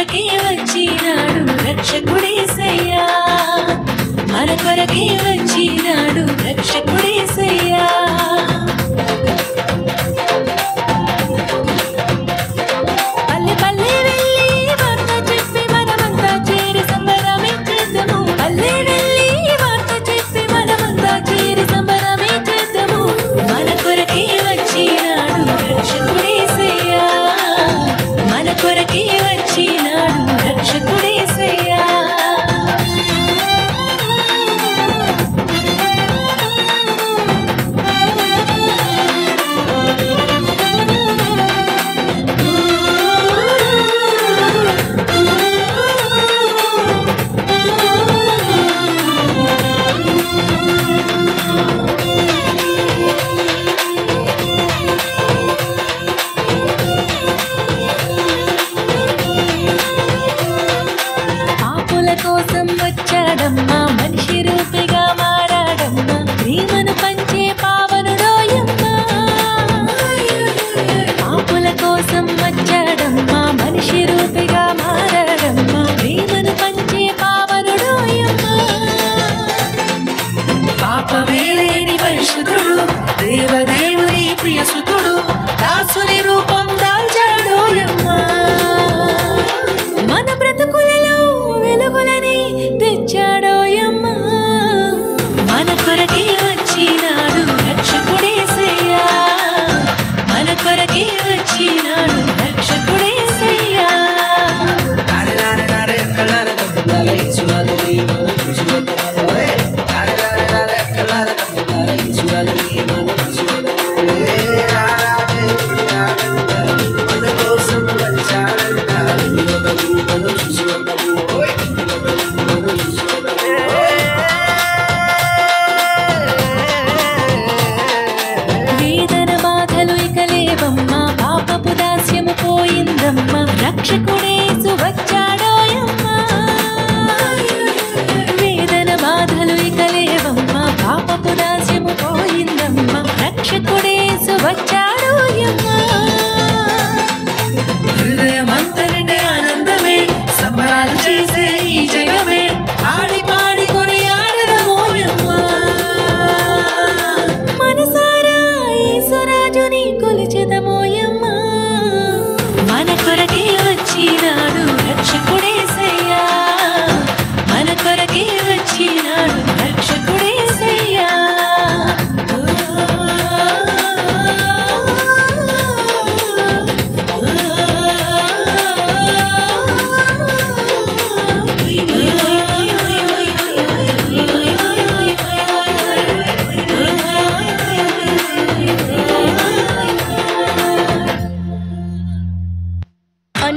కొరకే వచ్చినాడు రక్షకుడేసయ్యా మన కొరకే వచ్చినాడు రక్షకుడేసయ్యా పల్లె పల్లె వెళ్ళి వార్త చెప్పి మనమంతా చేరి సంబరమే చేద్దాము పల్లె వెళ్ళి వార్త చెప్పి మనమంతా చేరి సంబరమే చేద్దాము మన కొరకే వచ్చినాడు రక్షకుడేసయ్యా మన కొరకే వచ్చినాడు రక్షకుడేసయ్యా కోసం వచ్చాడమ్మా మనిషి రూపిగా మారాడమ్మా ప్రేమను పంచే పావనుడోయమ్మా పాపుల కోసం వచ్చాడమ్మా మనిషి రూపిగా మారాడమ్మా ప్రేమను పంచే పావనుడోయమ్మా పాపమే లేని పరిశుద్ధుడు దేవదేవుని ప్రియసుతుడు దాసుని రూపం దాల్చాడోయమ్మా మన బ్రతుకులలో వెలుగులని తెచ్చాడోయమ్మా మన కొరకే వచ్చినాడు రక్షకుడేసయ్యా మన కొరకే వచ్చినాడు